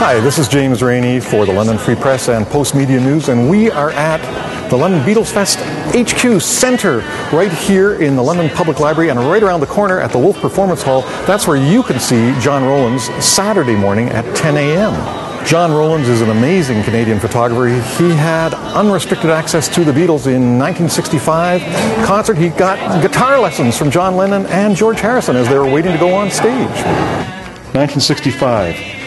Hi, this is James Rainey for the London Free Press and Post Media News, and we are at the London Beatles Fest HQ Centre, right here in the London Public Library, and right around the corner at the Wolf Performance Hall. That's where you can see John Rowlands Saturday morning at 10 a.m. John Rowlands is an amazing Canadian photographer. He had unrestricted access to the Beatles in 1965 concert. He got guitar lessons from John Lennon and George Harrison as they were waiting to go on stage. 1965.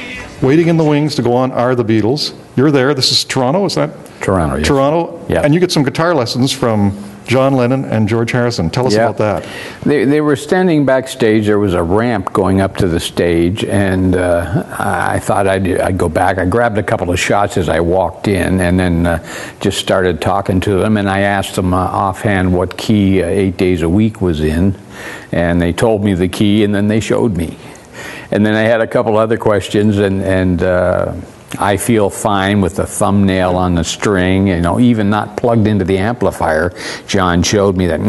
Waiting in the wings to go on are the Beatles. You're there. This is Toronto, is that? Toronto, yes. Toronto. Yeah. And you get some guitar lessons from John Lennon and George Harrison. Tell us about that. They were standing backstage. There was a ramp going up to the stage, and I thought I'd go back. I grabbed a couple of shots as I walked in, and then just started talking to them, and I asked them offhand what key 8 Days a Week was in, and they told me the key, and then they showed me. And then I had a couple other questions, and I Feel Fine with the thumbnail on the string, you know, even not plugged into the amplifier. John showed me that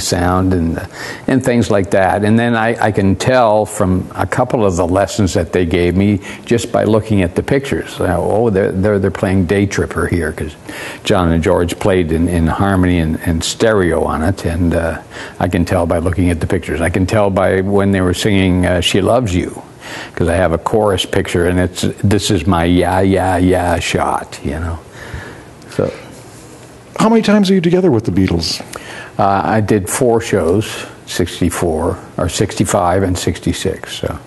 sound and things like that. And then I can tell from a couple of the lessons that they gave me just by looking at the pictures. Oh, they're playing Day Tripper here, because John and George played in harmony and stereo on it, and I can tell by looking at the pictures. I can tell by when they were singing She Loves You, because I have a chorus picture, and this is my yeah shot, you know. So, how many times are you together with the Beatles? I did 4 shows, 64 or 65 and 66. So,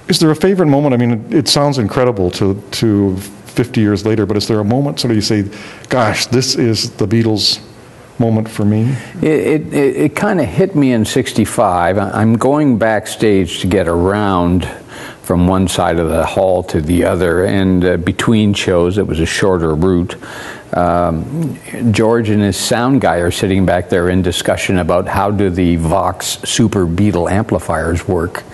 is there a favorite moment? I mean, it sounds incredible to 50 years later, but is there a moment sort of you say, "Gosh, this is the Beatles moment for me"? It kind of hit me in 65. I'm going backstage to get around from one side of the hall to the other, and between shows it was a shorter route. George and his sound guy are sitting back there in discussion about how do the Vox Super Beatle amplifiers work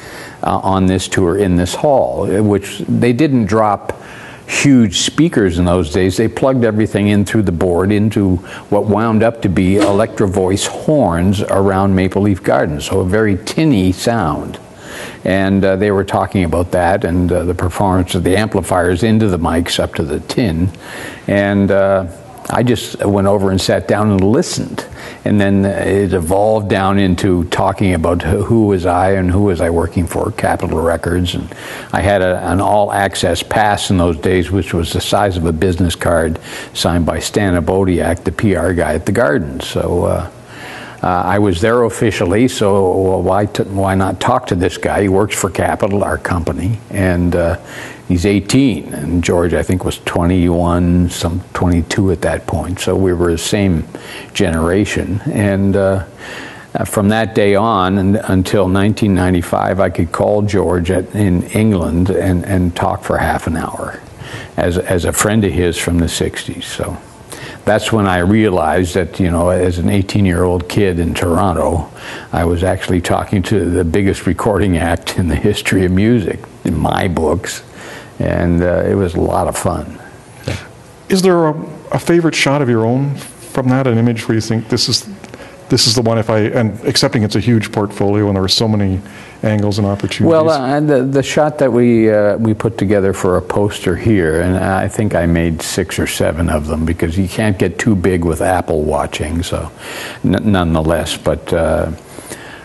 on this tour in this hall, which they didn't drop huge speakers in those days. They plugged everything in through the board into what wound up to be Electro Voice horns around Maple Leaf Gardens, so a very tinny sound. And they were talking about that and the performance of the amplifiers into the mics up to the tin. And I just went over and sat down and listened. And then it evolved down into talking about who was I and who was I working for, Capitol Records. And I had an all-access pass in those days, which was the size of a business card, signed by Stan Abodiak, the PR guy at the Gardens. So I was there officially, so why not talk to this guy? He works for Capitol, our company, and he's 18, and George, I think, was 21, some 22 at that point, so we were the same generation. And from that day on until 1995, I could call George in England and talk for half an hour as a friend of his from the 60s. So that's when I realized that, you know, as an 18-year-old kid in Toronto, I was actually talking to the biggest recording act in the history of music, in my books, and it was a lot of fun. Is there a favorite shot of your own from that, an image where you think this is the one, and accepting it's a huge portfolio and there were so many angles and opportunities? Well, the shot that we put together for a poster here, and I think I made 6 or 7 of them, because you can't get too big with Apple watching, so nonetheless, but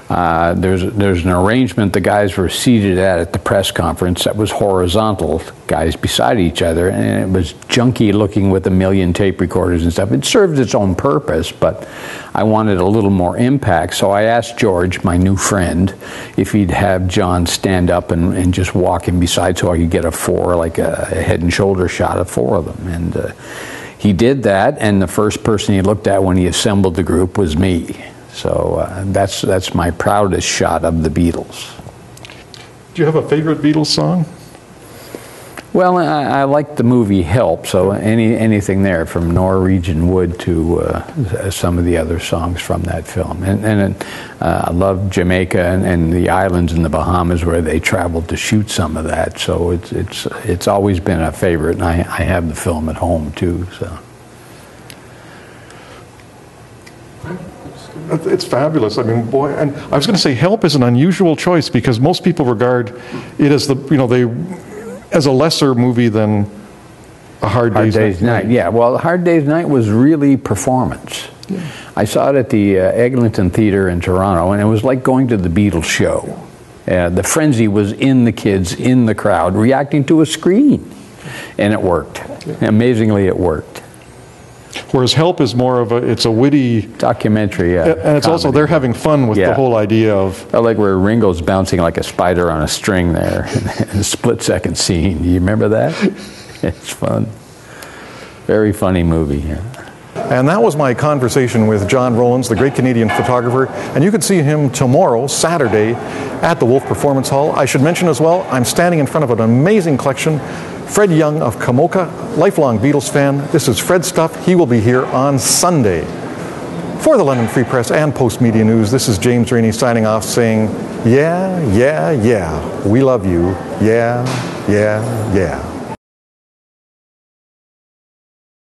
there's an arrangement the guys were seated at the press conference that was horizontal, guys beside each other, and it was junky looking with a million tape recorders and stuff. It served its own purpose, but I wanted a little more impact, so I asked George, my new friend, if he'd have John stand up and just walk him beside so I could get like a head and shoulder shot of 4 of them. And he did that, and the first person he looked at when he assembled the group was me. So that's my proudest shot of the Beatles. Do you have a favorite Beatles song? Well, I like the movie Help, so anything there, from Norwegian Wood to some of the other songs from that film. And I love Jamaica and the islands in the Bahamas where they traveled to shoot some of that. So it's always been a favorite, and I have the film at home too. So. It's fabulous. I mean, boy, and I was going to say Help is an unusual choice because most people regard it as as a lesser movie than A Hard Day's Night. Yeah, well, A Hard Day's Night was really performance. Yeah. I saw it at the Eglinton Theatre in Toronto, and it was like going to the Beatles show. The frenzy was in the kids, in the crowd, reacting to a screen. And it worked. Yeah. Amazingly, it worked. Whereas Help is more of it's a witty documentary, yeah. And it's also, they're having fun with the whole idea of... I like where Ringo's bouncing like a spider on a string there, in a split-second scene. Do you remember that? It's fun. Very funny movie, yeah. And that was my conversation with John Rowlands, the great Canadian photographer. And you can see him tomorrow, Saturday, at the Wolf Performance Hall. I should mention as well, I'm standing in front of an amazing collection. Fred Young of Kamoka, lifelong Beatles fan. This is Fred's stuff. He will be here on Sunday. For the London Free Press and Post Media News, this is James Rainey signing off saying, yeah, yeah, yeah, we love you. Yeah, yeah, yeah.